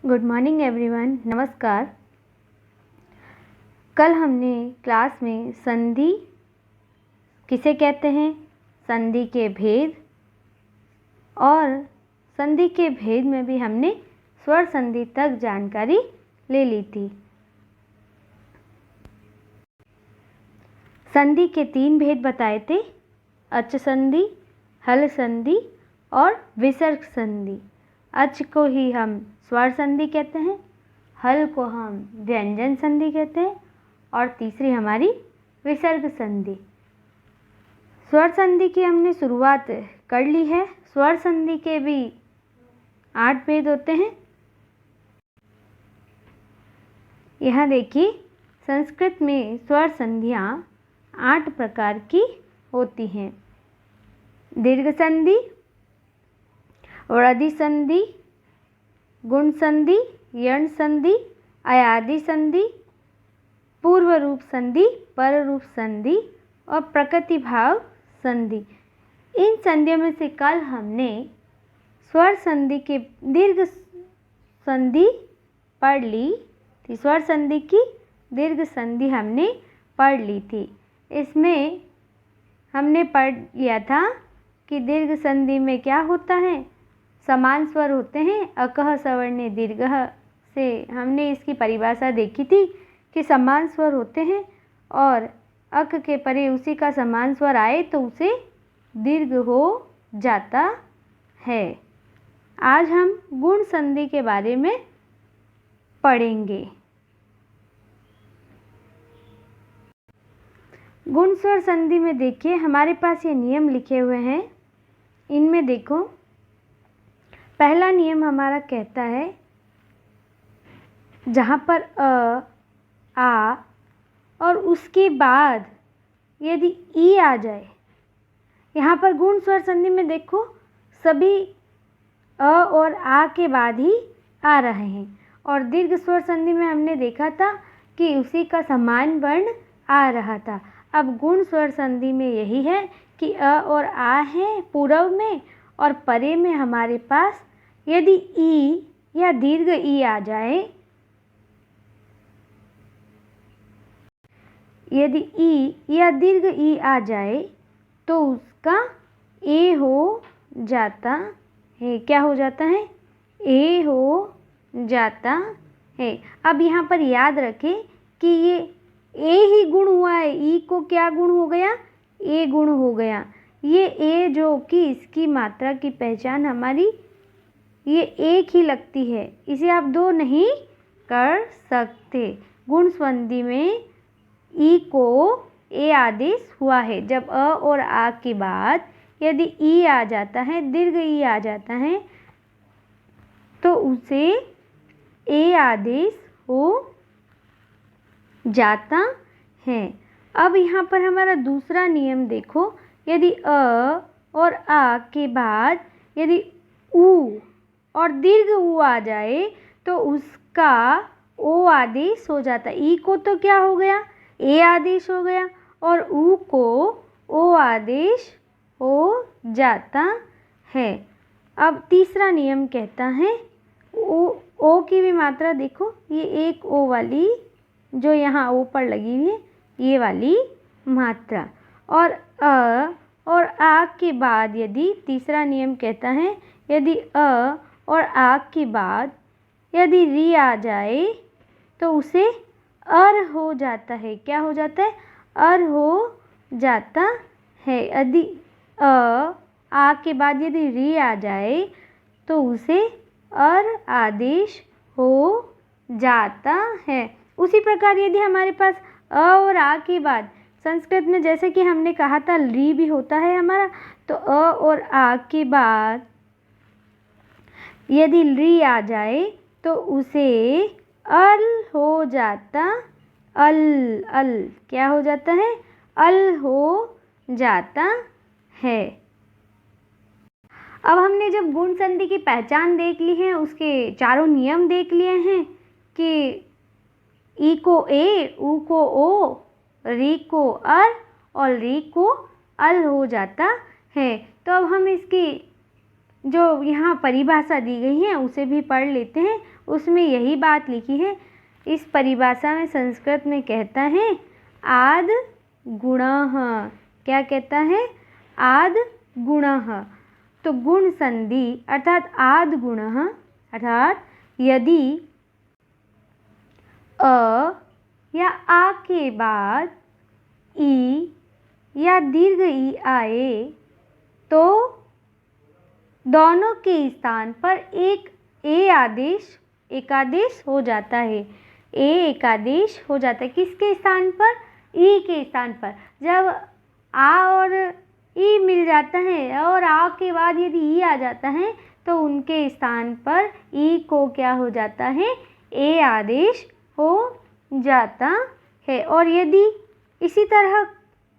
Good morning everyone, नमस्कार। कल हमने क्लास में संधि किसे कहते हैं, संधि के भेद और संधि के भेद में भी हमने स्वर संधि तक जानकारी ले ली थी। संधि के 3 भेद बताए थे, अच संधि, हल संधि और विसर्ग संधि। अच को ही हम स्वर संधि कहते हैं, हल को हम व्यंजन संधि कहते हैं और तीसरी हमारी विसर्ग संधि। स्वर संधि की हमने शुरुआत कर ली है। स्वर संधि के भी 8 भेद होते हैं। यहाँ देखिए, संस्कृत में स्वर संधियाँ 8 प्रकार की होती हैं। दीर्घ संधि, वृद्धि संधि, गुण संधि, यण संधि, अयादि संधि, पूर्व रूप संधि, पर रूप संधि और प्रकृति भाव संधि। इन संधियों में से कल हमने स्वर संधि के दीर्घ संधि पढ़ ली थी। स्वर संधि की दीर्घ संधि हमने पढ़ ली थी। इसमें हमने पढ़ लिया था कि दीर्घ संधि में क्या होता है, समान स्वर होते हैं। अकह सवर्णे दीर्घः से हमने इसकी परिभाषा देखी थी कि समान स्वर होते हैं और अक के परे उसी का समान स्वर आए तो उसे दीर्घ हो जाता है। आज हम गुण संधि के बारे में पढ़ेंगे। गुण स्वर संधि में देखिए, हमारे पास ये नियम लिखे हुए हैं। इनमें देखो, पहला नियम हमारा कहता है, जहाँ पर अ, आ और उसके बाद यदि ई आ जाए, यहाँ पर गुण स्वर संधि में देखो सभी अ और आ के बाद ही आ रहे हैं और दीर्घ स्वर संधि में हमने देखा था कि उसी का समान वर्ण आ रहा था। अब गुण स्वर संधि में यही है कि अ और आ है पूर्व में और परे में हमारे पास यदि ई या दीर्घ ई आ जाए, यदि ई या दीर्घ ई आ जाए तो उसका ए हो जाता है। क्या हो जाता है? ए हो जाता है। अब यहाँ पर याद रखें कि ये ए ही गुण हुआ है, ई को क्या गुण हो गया? ए गुण हो गया। ये ए जो कि इसकी मात्रा की पहचान हमारी ये एक ही लगती है, इसे आप 2 नहीं कर सकते। गुण संधि में ई को ए आदेश हुआ है। जब अ और आ के बाद यदि ई आ जाता है, दीर्घ ई आ जाता है तो उसे ए आदेश हो जाता है। अब यहाँ पर हमारा दूसरा नियम देखो, यदि अ और आ के बाद यदि उ और दीर्घ उ आ जाए तो उसका ओ आदेश हो जाता है। ई को तो क्या हो गया? ए आदेश हो गया और उ को ओ आदेश हो जाता है। अब तीसरा नियम कहता है, ओ की भी मात्रा देखो, ये एक ओ वाली जो यहाँ ओ पर लगी हुई है, ये वाली मात्रा। और अ और आ के बाद यदि तीसरा नियम कहता है, यदि अ और आ के बाद यदि री आ जाए तो उसे अर हो जाता है। क्या हो जाता है? अर हो जाता है। यदि आ के बाद यदि री आ जाए तो उसे अर आदेश हो जाता है। उसी प्रकार यदि हमारे पास अ और आ के बाद संस्कृत में जैसे कि हमने कहा था री भी होता है हमारा, तो अ और आ के बाद यदि री आ जाए तो उसे अल हो जाता, अल क्या हो जाता है? अल हो जाता है। अब हमने जब गुण संधि की पहचान देख ली है, उसके चारों नियम देख लिए हैं कि ई को ए, उ को ओ, री को अर और री को अल हो जाता है। तो अब हम इसकी जो यहाँ परिभाषा दी गई है उसे भी पढ़ लेते हैं। उसमें यही बात लिखी है। इस परिभाषा में संस्कृत में कहता है आद गुणः। क्या कहता है? आद गुणः। तो गुण संधि अर्थात आद गुणः अर्थात यदि अ या आ के बाद ई या दीर्घ ई आए तो दोनों के स्थान पर एक एकादेश हो जाता है। एकादेश हो जाता है किसके स्थान पर? ई के स्थान पर। जब आ और ई मिल जाता है और आ के बाद यदि ई आ जाता है तो उनके स्थान पर ई को क्या हो जाता है? ए आदेश हो जाता है। और यदि इसी तरह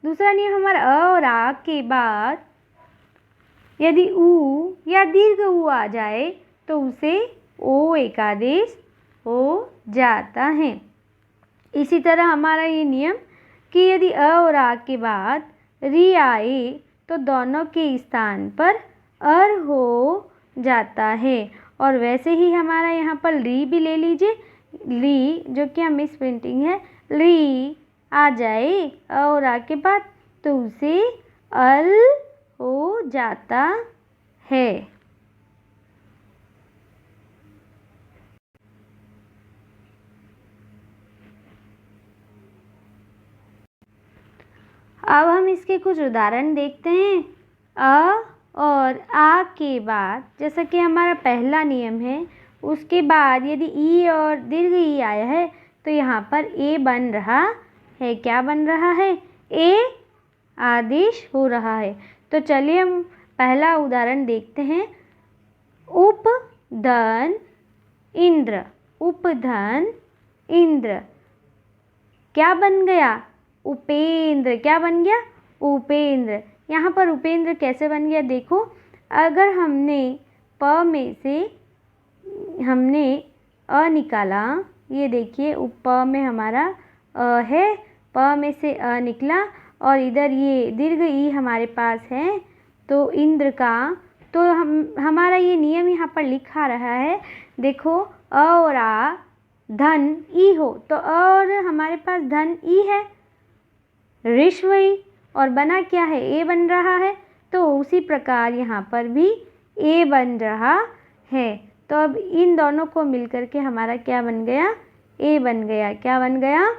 दूसरा नियम हमारा अ और आ के बाद यदि ऊ या दीर्घ ऊ आ जाए तो उसे ओ एकादेश हो जाता है। इसी तरह हमारा ये नियम कि यदि अ और आ के बाद री आए तो दोनों के स्थान पर अर हो जाता है। और वैसे ही हमारा यहाँ पर री भी ले लीजिए। ली जो कि हम मिस प्रिंटिंग है, री आ जाए अ और आ के बाद तो उसे अल हो जाता है। अब हम इसके कुछ उदाहरण देखते हैं। अ और आ के बाद जैसा कि हमारा पहला नियम है, उसके बाद यदि ई और दीर्घ ई आया है तो यहाँ पर ए बन रहा है। क्या बन रहा है? ए आदेश हो रहा है। तो चलिए हम पहला उदाहरण देखते हैं। उपधन इंद्र। उपधन इंद्र क्या बन गया? उपेंद्र। क्या बन गया? उपेंद्र। यहाँ पर उपेंद्र कैसे बन गया? देखो, अगर हमने प में से हमने अ निकाला, ये देखिए प में हमारा अ है, प में से अ निकला और इधर ये दीर्घ ई हमारे पास है तो इंद्र का, तो हमारा ये नियम यहाँ पर लिखा रहा है। देखो अ और आ धन ई हो तो अ और हमारे पास धन ई है, ऋष्व ई, और बना क्या है? ए बन रहा है। तो उसी प्रकार यहाँ पर भी ए बन रहा है। तो अब इन दोनों को मिलकर के हमारा क्या बन गया? ए बन गया। क्या बन गया?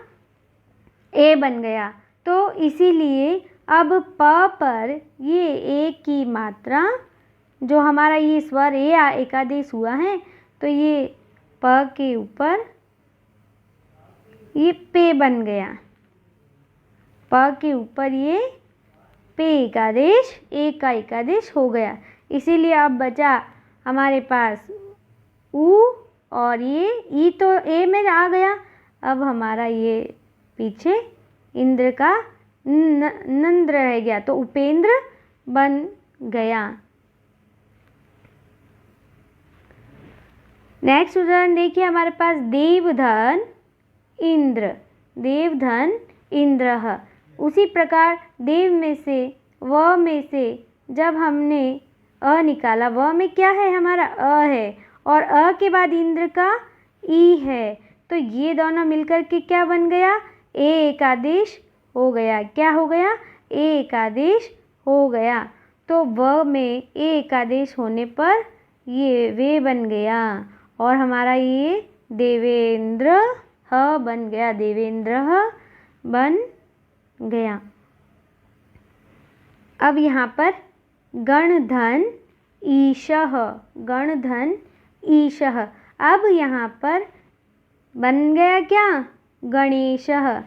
ए बन गया। तो इसीलिए अब प पर ये ए की मात्रा, जो हमारा ये स्वर ए एकादेश हुआ है, तो ये प के ऊपर ये पे बन गया। प के ऊपर ये पे एकादेश, ए का एकादेश हो गया। इसीलिए अब बचा हमारे पास ऊ और ये ई तो ए में आ गया। अब हमारा ये पीछे इंद्र का नंद्र रह गया तो उपेंद्र बन गया। नेक्स्ट उदाहरण देखिए हमारे पास देवधन इंद्र। देवधन इंद्र। उसी प्रकार देव में से व में से जब हमने अ निकाला, व में क्या है? हमारा अ है और अ के बाद इंद्र का ई है, तो ये दोनों मिलकर के क्या बन गया? ए एकादेश हो गया। क्या हो गया? ए एकादेश हो गया। तो व में ए एकादेश होने पर ये वे बन गया और हमारा ये देवेंद्र ह बन गया। देवेंद्र बन गया। अब यहाँ पर गणधन ईशः। गणधन ईशः। अब यहाँ पर बन गया क्या? गणेशः।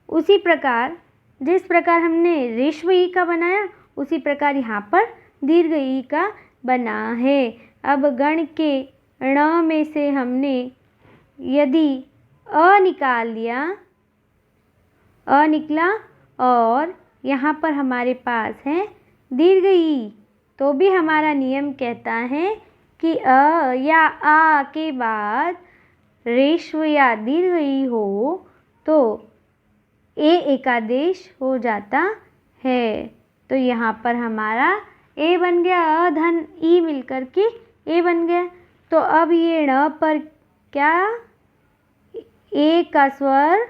उसी प्रकार जिस प्रकार हमने ऋष्व ई का बनाया, उसी प्रकार यहाँ पर दीर्घ ई का बना है। अब गण के ण में से हमने यदि अ निकाल लिया, अ निकला और यहाँ पर हमारे पास है दीर्घ ई, तो भी हमारा नियम कहता है कि अ या आ के बाद ऋष्व या दीर्घ ई हो तो ए एकादेश हो जाता है। तो यहाँ पर हमारा ए बन गया, अ धन ई मिल कर के ए बन गया। तो अब ये ण पर क्या, ए का स्वर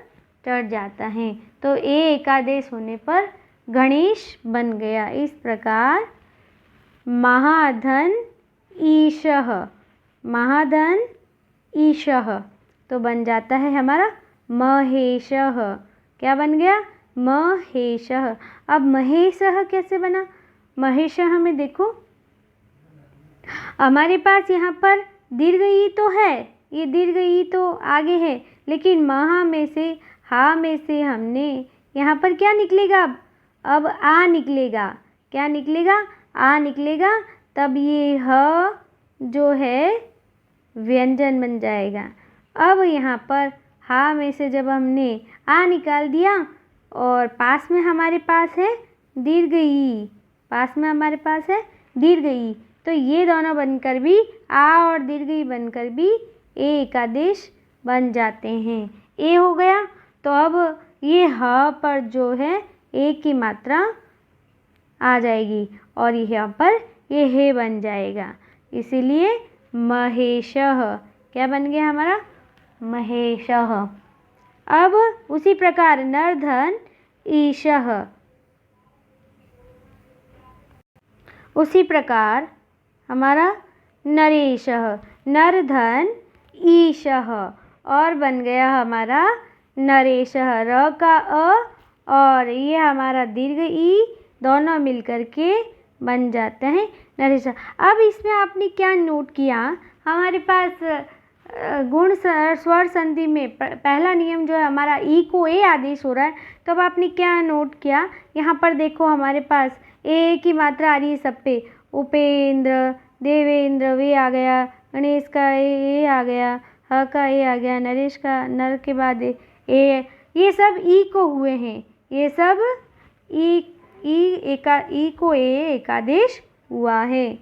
चढ़ जाता है, तो ए एकादेश होने पर गणेश बन गया। इस प्रकार महाधन ईशः, महाधन ईशः तो बन जाता है हमारा महेशः। क्या बन गया, महेशः। अब महेशः कैसे बना, महेशः में देखो हमारे पास यहाँ पर दीर्घ ई तो है, ये दीर्घ ई तो आगे है, लेकिन महा में से, हा में से हमने यहाँ पर क्या निकलेगा, अब आ निकलेगा। क्या निकलेगा, आ निकलेगा। तब ये ह जो है व्यंजन बन जाएगा। अब यहाँ पर हा में से जब हमने आ निकाल दिया और पास में हमारे पास है दीर्घ ई, पास में हमारे पास है दीर्घ ई, तो ये दोनों बनकर भी आ और दीर्घ ई बनकर भी ए एकादेश बन जाते हैं। ए हो गया। तो अब ये ह पर जो है ए की मात्रा आ जाएगी और यहाँ पर ये हे बन जाएगा, इसीलिए महेशः। क्या बन गया हमारा, महेशः। अब उसी प्रकार नरधन ईशः, उसी प्रकार हमारा नरेशः, नरधन ईशः और बन गया हमारा नरेशः। र का अ और ये हमारा दीर्घ ई दोनों मिलकर के बन जाते हैं नरेशः। अब इसमें आपने क्या नोट किया, हमारे पास गुण स्वर संधि में पहला नियम जो है हमारा ई को ए आदेश हो रहा है, तो अब आपने क्या नोट किया, यहाँ पर देखो हमारे पास ए की मात्रा आ रही है सब पे, उपेंद्र, देवेंद्र वे आ गया, गणेश का ए आ गया, ह का ए आ गया, नरेश का नर के बाद ए, ये सब ई को हुए हैं, ये सब ई को ए एकादेश हुआ है।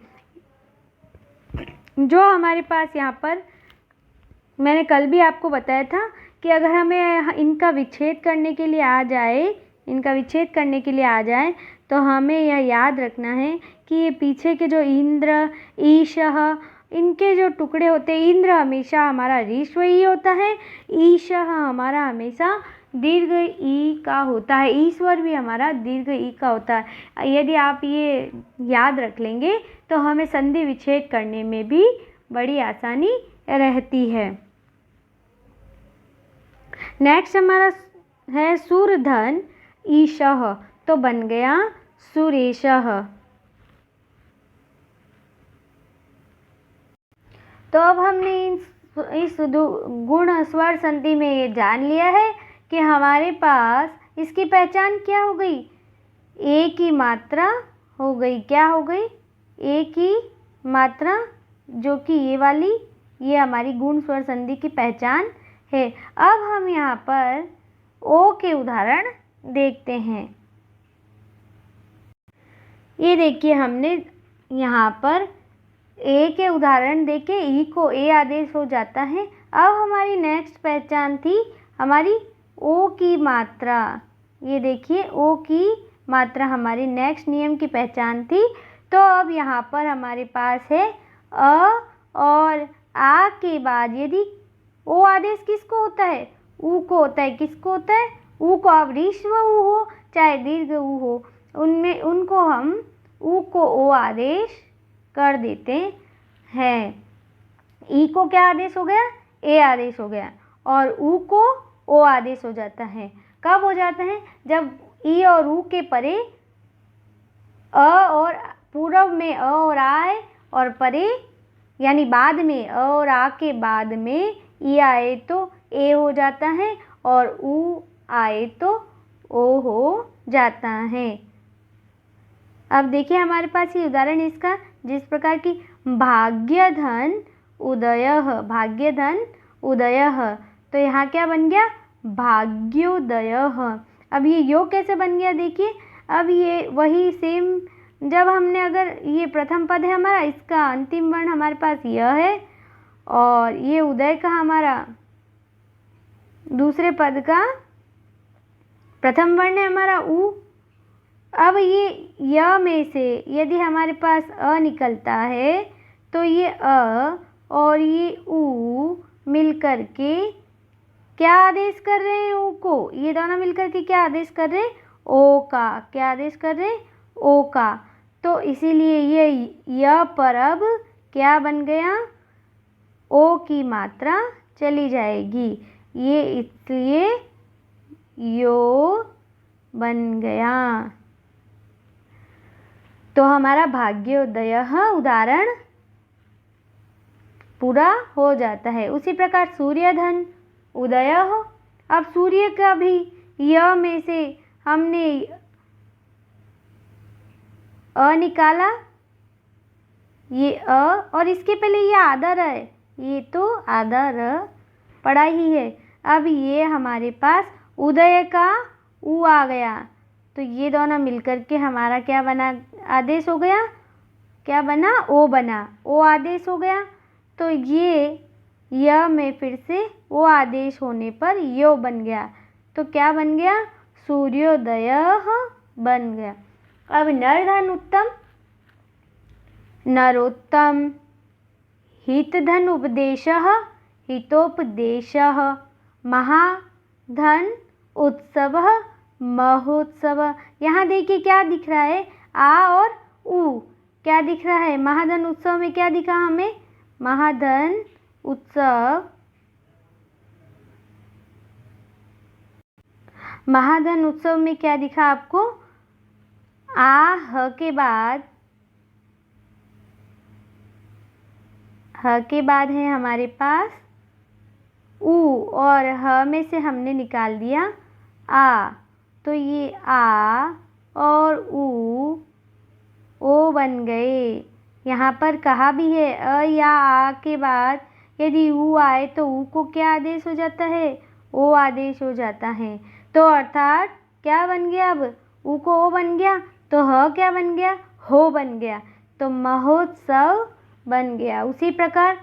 जो हमारे पास यहाँ पर मैंने कल भी आपको बताया था कि अगर हमें इनका विच्छेद करने के लिए आ जाए, इनका विच्छेद करने के लिए आ जाए, तो हमें यह याद रखना है कि ये पीछे के जो इंद्र, ईशः, इनके जो टुकड़े होते हैं, इंद्र हमेशा हमारा रीश्व ई होता है, ईशः हमारा हमेशा दीर्घ ई का होता है, ईश्वर भी हमारा दीर्घ ई का होता है। यदि आप ये याद रख लेंगे तो हमें संधि विच्छेद करने में भी बड़ी आसानी रहती है। नेक्स्ट हमारा है सूरधन ईशः, तो बन गया सुरेशः। तो अब हमने इस गुण स्वर संधि में ये जान लिया है कि हमारे पास इसकी पहचान क्या हो गई, ए की मात्रा हो गई। क्या हो गई, ए की मात्रा, जो कि ये वाली, ये हमारी गुण स्वर संधि की पहचान है। अब हम यहाँ पर ओ के उदाहरण देखते हैं। ये देखिए हमने यहाँ पर ए के उदाहरण देके ई को ए आदेश हो जाता है। अब हमारी नेक्स्ट पहचान थी हमारी ओ की मात्रा। ये देखिए ओ की मात्रा हमारी नेक्स्ट नियम की पहचान थी। तो अब यहाँ पर हमारे पास है अ और आ के बाद यदि ओ आदेश किसको होता है, ऊ को होता है। किसको होता है, ऊ को। अब रीश्व ऊ हो चाहे दीर्घ ऊ हो, उनमें उनको हम ऊ को ओ आदेश कर देते हैं। ई को क्या आदेश हो गया, ए आदेश हो गया, और ऊ को ओ आदेश हो जाता है। कब हो जाता है, जब ई और ऊ के परे अ और पूर्व में अ और आ है, और परे यानी बाद में अ और आ के बाद में ई आए तो ए हो जाता है, और ऊ आए तो ओ हो जाता है। अब देखिए हमारे पास ये उदाहरण इसका, जिस प्रकार की भाग्यधन उदयः, भाग्यधन उदयः, तो यहाँ क्या बन गया, भाग्योदयः। अब ये योग कैसे बन गया, देखिए अब ये वही सेम, जब हमने अगर ये प्रथम पद है हमारा, इसका अंतिम वर्ण हमारे पास यह है, और ये उदय का हमारा दूसरे पद का प्रथम वर्ण है हमारा ऊ, अब ये य में से यदि हमारे पास अ निकलता है तो ये अ और ये उ मिलकर के क्या आदेश कर रहे हैं? ऊ को। ये दोनों मिलकर के क्या आदेश कर रहे हैं? ओ का। क्या आदेश कर रहे हैं? ओ का। तो इसीलिए ये य पर अब क्या बन गया? ओ की मात्रा चली जाएगी। ये इसलिए यो बन गया। तो हमारा भाग्योदय उदाहरण पूरा हो जाता है। उसी प्रकार सूर्यधन उदय हो। अब सूर्य का भी य में से हमने अ निकाला, ये अ और इसके पहले ये आधा र है, ये तो आधा र पड़ा ही है। अब ये हमारे पास उदय का उ आ गया, तो ये दोनों मिलकर के हमारा क्या बना? आदेश हो गया। क्या बना? ओ बना। ओ आदेश हो गया। तो ये य में फिर से वो आदेश होने पर यो बन गया। तो क्या बन गया? सूर्योदय बन गया। अब नरधन उत्तम, नरोत्तम, हितधन उपदेशः, हितोपदेशः, महाधन उत्सवः, महोत्सव। यहाँ देखिए क्या दिख रहा है? आ और उ क्या दिख रहा है? महाधन उत्सव में क्या दिखा हमें? महाधन उत्सव, महाधन उत्सव में क्या दिखा आपको? आ ह के बाद, ह के बाद है हमारे पास उ और ह में से हमने निकाल दिया आ, तो ये आ और उ ओ बन गए। यहाँ पर कहा भी है अ या आ के बाद यदि उ आए तो उ को क्या आदेश हो जाता है? ओ आदेश हो जाता है। तो अर्थात क्या बन गया? अब उ को ओ बन गया तो ह क्या बन गया? हो बन गया। तो महोत्सव बन गया। उसी प्रकार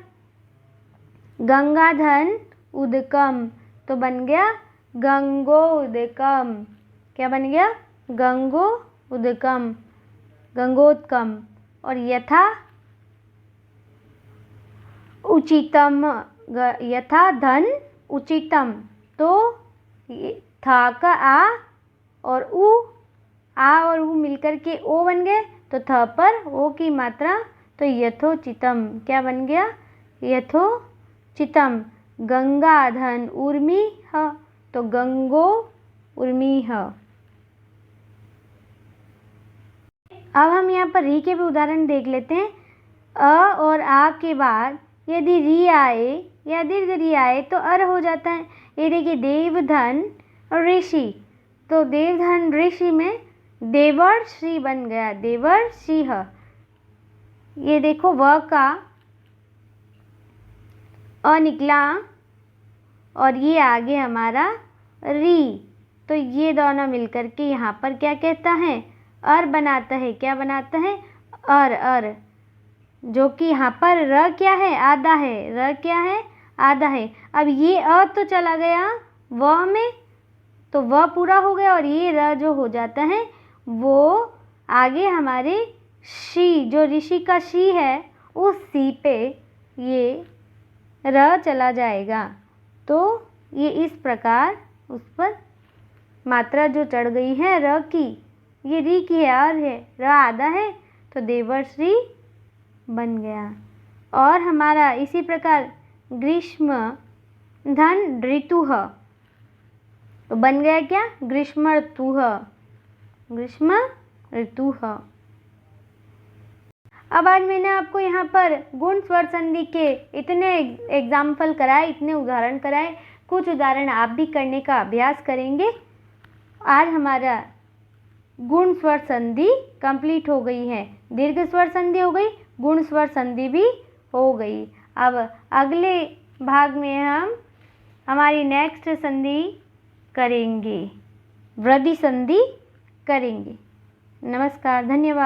गंगाधन उदकम, तो बन गया गंगोदकम। क्या बन गया? गंगो उदकम, गंगोत्कम। और यथा उचितम, यथा धन उचितम, तो था का आ और उ, आ और उ मिलकर के ओ बन गए, तो थ पर ओ की मात्रा, तो यथोचितम। क्या बन गया? यथोचितम। गंगा धन उर्मी ह, तो गंगो उर्मी ह। अब हम यहाँ पर री के भी उदाहरण देख लेते हैं। अ और आ के बाद यदि री आए या दीर्घ री आए तो अर हो जाता है। ये देखिए देवधन और ऋषि, तो देवधन ऋषि में देवर्षि बन गया, देवर्षिः। ये देखो व का अ निकला और ये आगे हमारा री, तो ये दोनों मिलकर के यहाँ पर क्या कहता है? अर बनाता है। क्या बनाता है? अर, अर, जो कि यहाँ पर र क्या है? आधा है। र क्या है? आधा है। अब ये अ तो चला गया व में, तो व पूरा हो गया और ये र जो हो जाता है वो आगे हमारे शी, जो ऋषि का शी है, उस सी पे ये र चला जाएगा। तो ये इस प्रकार उस पर मात्रा जो चढ़ गई है र की, ये री की है, और है र आधा है, तो देवर्षि बन गया। और हमारा इसी प्रकार ग्रीष्म धन ऋतुः, तो बन गया क्या? ग्रीष्म ऋतुः, ग्रीष्म ऋतुः। अब आज मैंने आपको यहाँ पर गुण स्वर संधि के इतने एग्जाम्पल कराए, इतने उदाहरण कराए। कुछ उदाहरण आप भी करने का अभ्यास करेंगे। आज हमारा गुण स्वर संधि कंप्लीट हो गई है। दीर्घ स्वर संधि हो गई, गुण स्वर संधि भी हो गई। अब अगले भाग में हम हमारी नेक्स्ट संधि करेंगे, वृद्धि संधि करेंगे। नमस्कार, धन्यवाद।